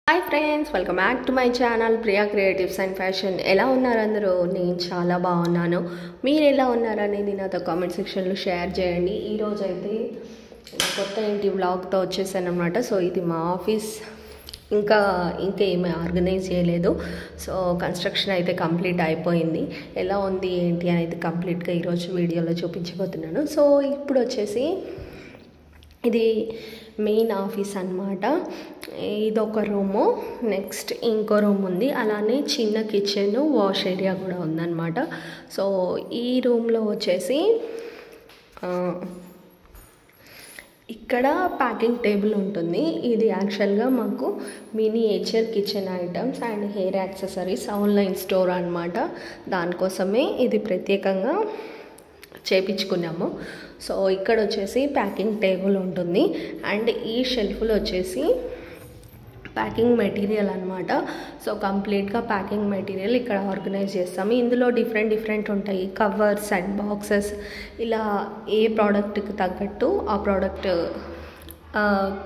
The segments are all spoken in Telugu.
Hi friends, welcome back to my channel Priya creatives and fashion. ఎలా ఉన్నారు అందరూ? నేను చాలా బాగున్నాను. మీరు ఎలా ఉన్నారనేది నాతో కామెంట్ సెక్షన్లో షేర్ చేయండి. ఈరోజు అయితే కొత్త ఇంటి వ్లాగ్తో వచ్చేసాను అనమాట. సో ఇది మా ఆఫీస్. ఇంకా ఏమీ ఆర్గనైజ్ చేయలేదు. సో కన్స్ట్రక్షన్ అయితే కంప్లీట్ అయిపోయింది. ఎలా ఉంది ఏంటి అనేది కంప్లీట్గా ఈరోజు వీడియోలో చూపించబోతున్నాను. సో ఇప్పుడు వచ్చేసి ఇది మెయిన్ ఆఫీస్ అన్నమాట. ఇదొక రూము, నెక్స్ట్ ఇంకో రూమ్ ఉంది, అలానే చిన్న కిచెన్, వాష్ ఏరియా కూడా ఉందన్నమాట. సో ఈ రూమ్లో వచ్చేసి ఇక్కడ ప్యాకింగ్ టేబుల్ ఉంటుంది. ఇది యాక్చువల్గా మాకు miniature kitchen items and hair accessories online store అన్నమాట. దానికోసమే ఇది ప్రత్యేకంగా చేపించుకున్నాము. సో ఇక్కడ వచ్చేసి ప్యాకింగ్ టేబుల్ ఉంటుంది అండ్ ఈ షెల్ఫ్లో వచ్చేసి ప్యాకింగ్ మెటీరియల్ అనమాట. సో కంప్లీట్గా ప్యాకింగ్ మెటీరియల్ ఇక్కడ ఆర్గనైజ్ చేస్తాము. ఇందులో డిఫరెంట్ ఉంటాయి, కవర్స్ అండ్ బాక్సెస్. ఇలా ఏ ప్రోడక్ట్కి తగ్గట్టు ఆ ప్రోడక్ట్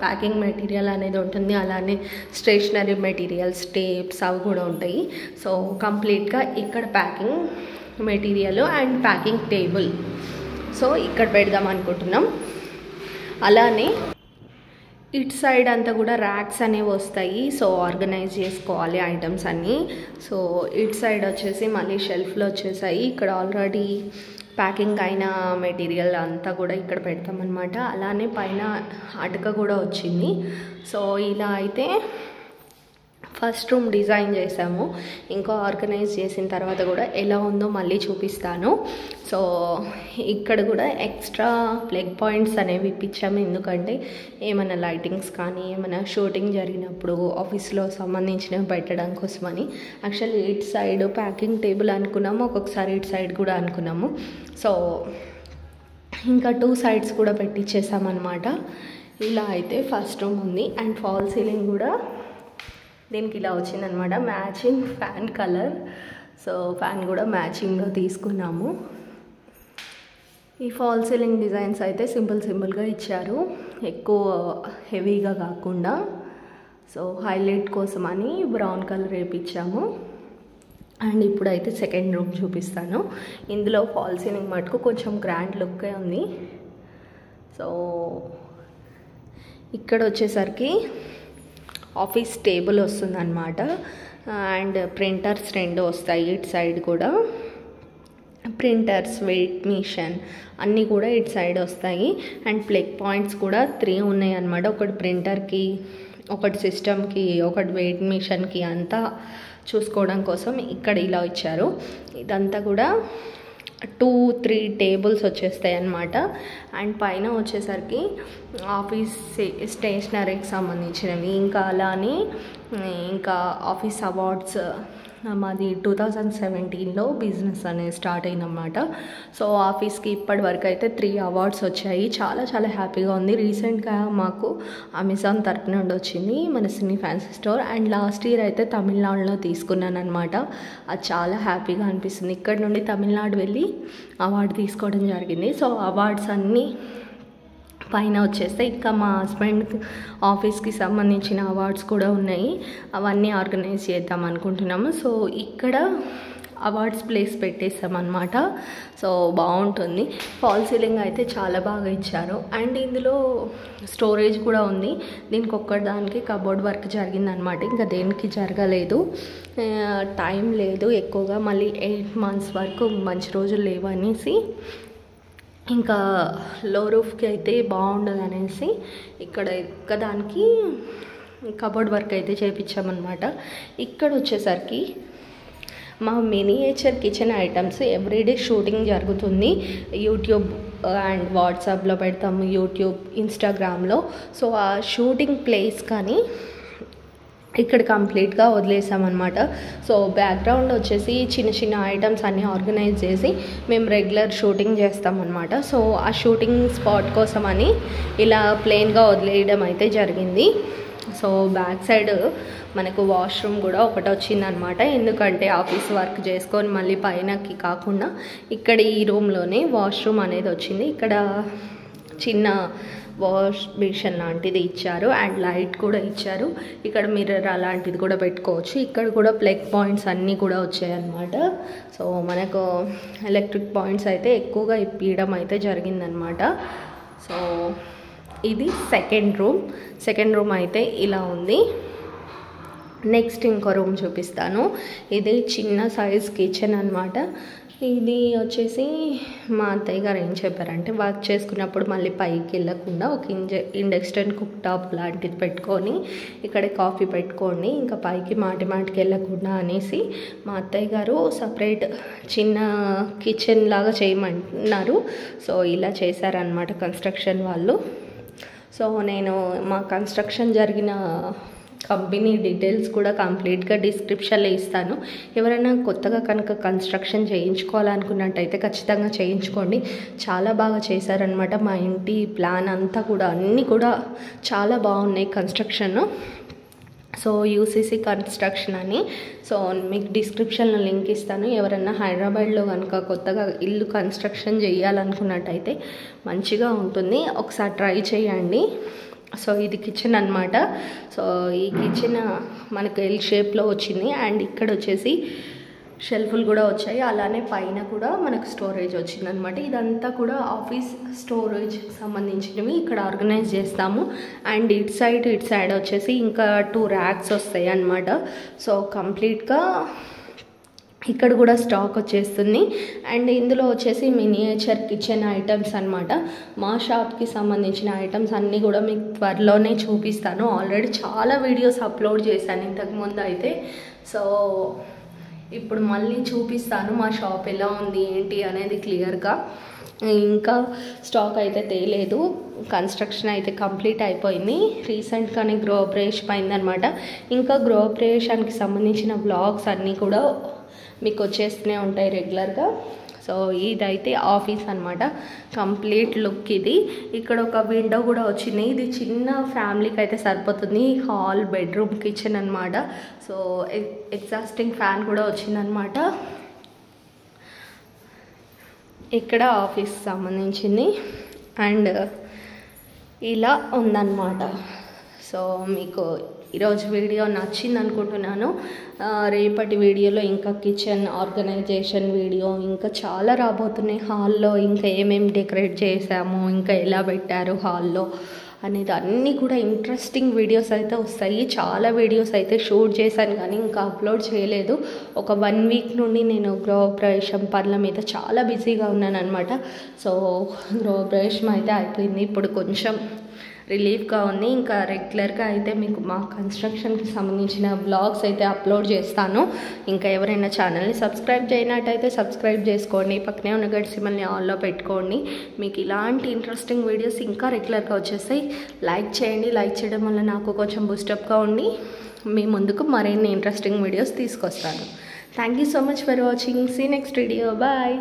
ప్యాకింగ్ మెటీరియల్ అనేది ఉంటుంది. అలానే స్టేషనరీ మెటీరియల్స్, టేప్స్ అవి కూడా ఉంటాయి. సో కంప్లీట్గా ఇక్కడ packing material and packing table so ఇక్కడ పెడదాం అనుకుంటున్నాం. అలానే ఇటు సైడ్ అంతా కూడా ర్యాక్స్ అనేవి వస్తాయి. సో ఆర్గనైజ్ చేసుకోవాలి ఐటమ్స్ అన్నీ. సో ఇటు సైడ్ వచ్చేసి మళ్ళీ షెల్ఫ్లో వచ్చేసాయి. ఇక్కడ ఆల్రెడీ ప్యాకింగ్ అయిన మెటీరియల్ అంతా కూడా ఇక్కడ పెడతామన్నమాట. అలానే పైన అటక కూడా వచ్చింది. సో ఇలా అయితే ఫస్ట్ రూమ్ డిజైన్ చేసాము. ఇంకా ఆర్గనైజ్ చేసిన తర్వాత కూడా ఎలా ఉందో మళ్ళీ చూపిస్తాను. సో ఇక్కడ కూడా ఎక్స్ట్రా ప్లగ్ పాయింట్స్ అనేవి ఇప్పించాము. ఎందుకంటే ఏమైనా లైటింగ్స్ కానీ ఏమైనా షూటింగ్ జరిగినప్పుడు ఆఫీస్లో సంబంధించినవి పెట్టడం కోసమని. యాక్చువల్లీ ఇటు సైడ్ ప్యాకింగ్ టేబుల్ అనుకున్నాము, ఒక్కొక్కసారి ఇటు సైడ్ కూడా అనుకున్నాము. సో ఇంకా 2 సైడ్స్ కూడా పెట్టించేసామన్నమాట. ఇలా అయితే ఫస్ట్ రూమ్ ఉంది అండ్ ఫాల్ సీలింగ్ కూడా దీనికి ఇలా వచ్చిందనమాట. Matching fan colour. So fan కూడా మ్యాచింగ్లో తీసుకున్నాము. ఈ ఫాల్ సీలింగ్ డిజైన్స్ అయితే సింపుల్గా ఇచ్చారు, ఎక్కువ హెవీగా కాకుండా. సో హైలైట్ కోసం అని బ్రౌన్ కలర్ వేయించాము. అండ్ ఇప్పుడైతే సెకండ్ రూమ్ చూపిస్తాను. ఇందులో ఫాల్ సీలింగ్ మటుకు కొంచెం గ్రాండ్ లుక్కే ఉంది. సో ఇక్కడ వచ్చేసరికి ఆఫీస్ టేబుల్ వస్తుందన్నమాట. అండ్ ప్రింటర్స్ 2 వస్తాయి. ఇటు సైడ్ కూడా ప్రింటర్స్, వెయిట్ మిషన్ అన్నీ కూడా ఇటు సైడ్ వస్తాయి. అండ్ ప్లగ్ పాయింట్స్ కూడా 3 ఉన్నాయి అన్నమాట. ఒకటి ప్రింటర్కి, ఒకటి సిస్టమ్కి, ఒకటి వెయిట్ మిషన్కి అంతా చూసుకోవడం కోసం ఇక్కడ ఇలా ఇచ్చారు. ఇదంతా కూడా 2-3 టేబుల్స్ వచ్చేస్తాయి అన్నమాట. అండ్ పైన వచ్చేసరికి ఆఫీస్ స్టేషనరీకి సంబంధించినవి, ఇంకా అలానే ఇంకా ఆఫీస్ అవార్డ్స్. మాది 2017లో బిజినెస్ అనేది స్టార్ట్ అయిందన్నమాట. సో ఆఫీస్కి ఇప్పటి వరకు అయితే 3 అవార్డ్స్ వచ్చాయి. చాలా హ్యాపీగా ఉంది. రీసెంట్గా మాకు అమెజాన్ తరపు నుండి వచ్చింది మన cine fancy store. And last year అయితే తమిళనాడులో తీసుకున్నాను అనమాట. అది చాలా హ్యాపీగా అనిపిస్తుంది. ఇక్కడ నుండి తమిళనాడు వెళ్ళి అవార్డు తీసుకోవడం జరిగింది. సో అవార్డ్స్ అన్నీ పైన వచ్చేస్తాయి. ఇంకా మా హస్బెండ్ ఆఫీస్కి సంబంధించిన అవార్డ్స్ కూడా ఉన్నాయి. అవన్నీ ఆర్గనైజ్ చేద్దాం అనుకుంటున్నాము. సో ఇక్కడ అవార్డ్స్ ప్లేస్ పెట్టేస్తామన్నమాట. సో బాగుంటుంది. ఫాల్ సీలింగ్ అయితే చాలా బాగా ఇచ్చారు. అండ్ ఇందులో స్టోరేజ్ కూడా ఉంది. దీనికి ఒక్కదానికి కబోర్డ్ వర్క్ జరిగిందనమాట. ఇంకా దేనికి జరగలేదు, టైం లేదు ఎక్కువగా. మళ్ళీ 8 months వరకు మంచి రోజులు లేవు అనేసి ఇంకా లో రూఫ్కి అయితే బాగుండదు అనేసి ఇక్కడ దానికి కబోర్డ్ వర్క్ అయితే చేయించామన్నమాట. ఇక్కడ వచ్చేసరికి మా miniature kitchen items everyday shooting జరుగుతుంది. యూట్యూబ్ అండ్ వాట్సాప్లో పెడతాము, యూట్యూబ్, ఇన్స్టాగ్రామ్లో. సో ఆ షూటింగ్ ప్లేస్ కానీ ఇక్కడ కంప్లీట్గా వదిలేసామన్నమాట. సో బ్యాక్గ్రౌండ్ వచ్చేసి చిన్న ఐటమ్స్ అన్నీ ఆర్గనైజ్ చేసి మేము రెగ్యులర్ షూటింగ్ చేస్తామన్నమాట. సో ఆ షూటింగ్ స్పాట్ కోసం అని ఇలా ప్లెయిన్గా వదిలేయడం అయితే జరిగింది. సో బ్యాక్ సైడ్ మనకు వాష్రూమ్ కూడా ఒకటి వచ్చిందనమాట. ఎందుకంటే ఆఫీస్ వర్క్ చేసుకొని మళ్ళీ పైనకి కాకుండా ఇక్కడ ఈ రూమ్లోనే వాష్రూమ్ అనేది వచ్చింది. ఇక్కడ చిన్న వాష్ బేసిన్ లాంటిది ఇచ్చారు అండ్ లైట్ కూడా ఇచ్చారు. ఇక్కడ మిర్రర్ అలాంటిది కూడా పెట్టుకోవచ్చు. ఇక్కడ కూడా ప్లగ్ పాయింట్స్ అన్నీ కూడా వచ్చాయన్నమాట. సో మనకు ఎలక్ట్రిక్ పాయింట్స్ అయితే ఎక్కువగా ఇప్పించడం అయితే జరిగిందనమాట. సో ఇది సెకండ్ రూమ్ అయితే ఇలా ఉంది. నెక్స్ట్ ఇంకో రూమ్ చూపిస్తాను. ఇది చిన్న సైజ్ కిచెన్ అనమాట. ఇది వచ్చేసి మా అత్తయ్య గారు ఏం చెప్పారంటే వర్క్ చేసుకున్నప్పుడు మళ్ళీ పైకి వెళ్ళకుండా ఒక ఇండక్షన్ కుక్ టాప్ లాంటిది పెట్టుకొని ఇక్కడే కాఫీ పెట్టుకోండి, ఇంకా పైకి మాటికి వెళ్ళకుండా అనేసి మా అత్తయ్య గారు సపరేట్ చిన్న కిచెన్ లాగా చేయమన్నారు. సో ఇలా చేశారనమాట కన్స్ట్రక్షన్ వాళ్ళు. సో నేను మా కన్స్ట్రక్షన్ జరిగిన కంపెనీ డీటెయిల్స్ కూడా కంప్లీట్గా డిస్క్రిప్షన్లో ఇస్తాను. ఎవరైనా కొత్తగా కనుక కన్స్ట్రక్షన్ చేయించుకోవాలనుకున్నట్టయితే ఖచ్చితంగా చేయించుకోండి. చాలా బాగా చేశారనమాట. మా ఇంటి ప్లాన్ అంతా కూడా అన్నీ కూడా చాలా బాగున్నాయి కన్స్ట్రక్షన్. సో యూసీసీ కన్స్ట్రక్షన్ అని. సో మీకు డిస్క్రిప్షన్లో లింక్ ఇస్తాను. ఎవరన్నా హైదరాబాద్లో కనుక కొత్తగా ఇల్లు కన్స్ట్రక్షన్ చేయాలనుకున్నట్టయితే మంచిగా ఉంటుంది, ఒకసారి ట్రై చేయండి. సో ఇది కిచెన్ అనమాట. సో ఈ కిచెన్ మనకు ఎల్ షేప్లో వచ్చింది అండ్ ఇక్కడ వచ్చేసి షెల్ఫ్లు కూడా వచ్చాయి. అలానే పైన కూడా మనకు స్టోరేజ్ వచ్చిందనమాట. ఇదంతా కూడా ఆఫీస్ స్టోరేజ్ సంబంధించినవి ఇక్కడ ఆర్గనైజ్ చేస్తాము. అండ్ ఇటు సైడ్ వచ్చేసి ఇంకా 2 ర్యాక్స్ వస్తాయి అన్నమాట. సో కంప్లీట్గా ఇక్కడ కూడా స్టాక్ వచ్చేస్తుంది. అండ్ ఇందులో వచ్చేసి మినియేచర్ కిచెన్ ఐటమ్స్ అనమాట. మా షాప్కి సంబంధించిన ఐటమ్స్ అన్నీ కూడా మీకు త్వరలోనే చూపిస్తాను. ఆల్రెడీ చాలా వీడియోస్ అప్లోడ్ చేశాను ఇంతకుముందు అయితే. సో ఇప్పుడు మళ్ళీ చూపిస్తాను మా షాప్ ఎలా ఉంది ఏంటి అనేది క్లియర్గా. ఇంకా స్టాక్ అయితే తేలేదు, కన్స్ట్రక్షన్ అయితే కంప్లీట్ అయిపోయింది. రీసెంట్గానే గృహప్రవేశం అయిందనమాట. ఇంకా గృహప్రవేశానికి సంబంధించిన వ్లాగ్స్ అన్నీ కూడా మీకు వచ్చేస్తూనే ఉంటాయి రెగ్యులర్గా. సో ఇదైతే ఆఫీస్ అనమాట. కంప్లీట్ లుక్ ఇది. ఇక్కడ ఒక విండో కూడా వచ్చింది. ఇది చిన్న ఫ్యామిలీకి అయితే సరిపోతుంది. హాల్, బెడ్రూమ్, కిచెన్ అనమాట. సో ఎగ్జాస్టింగ్ ఫ్యాన్ కూడా వచ్చిందనమాట. ఇక్కడ ఆఫీస్ సంబంధించింది అండ్ ఇలా ఉందన్నమాట. సో మీకు ఈరోజు వీడియో నచ్చింది అనుకుంటున్నాను. రేపటి వీడియోలో ఇంకా కిచెన్ ఆర్గనైజేషన్ వీడియో ఇంకా చాలా రాబోతున్నాయి. హాల్లో ఇంకా ఏమేమి డెకరేట్ చేసాము, ఇంకా ఎలా పెట్టారు హాల్లో అనేది అన్నీ కూడా ఇంట్రెస్టింగ్ వీడియోస్ అయితే వస్తాయి. చాలా వీడియోస్ అయితే షూట్ చేశాను కానీ ఇంకా అప్లోడ్ చేయలేదు. ఒక 1 వీక్ నుండి నేను గృహప్రవేశం పనుల మీద చాలా బిజీగా ఉన్నాను అనమాట. సో గృహప్రవేశం అయితే అయిపోయింది. ఇప్పుడు కొంచెం రిలీఫ్గా ఉంది. ఇంకా రెగ్యులర్గా అయితే మీకు మా కన్స్ట్రక్షన్కి సంబంధించిన బ్లాగ్స్ అయితే అప్లోడ్ చేస్తాను. ఇంకా ఎవరైనా ఛానల్ని సబ్స్క్రైబ్ చేయనట్టయితే సబ్స్క్రైబ్ చేసుకోండి. పక్కనే ఉన్న గంట సింబల్ని ఆన్లో పెట్టుకోండి. మీకు ఇలాంటి ఇంట్రెస్టింగ్ వీడియోస్ ఇంకా రెగ్యులర్గా వచ్చేస్తాయి. లైక్ చేయండి. లైక్ చేయడం వల్ల నాకు కొంచెం బూస్టప్గా ఉండి మీ ముందుకు మరిన్ని ఇంట్రెస్టింగ్ వీడియోస్ తీసుకొస్తాను. Thank you so much for watching. See next video. Bye.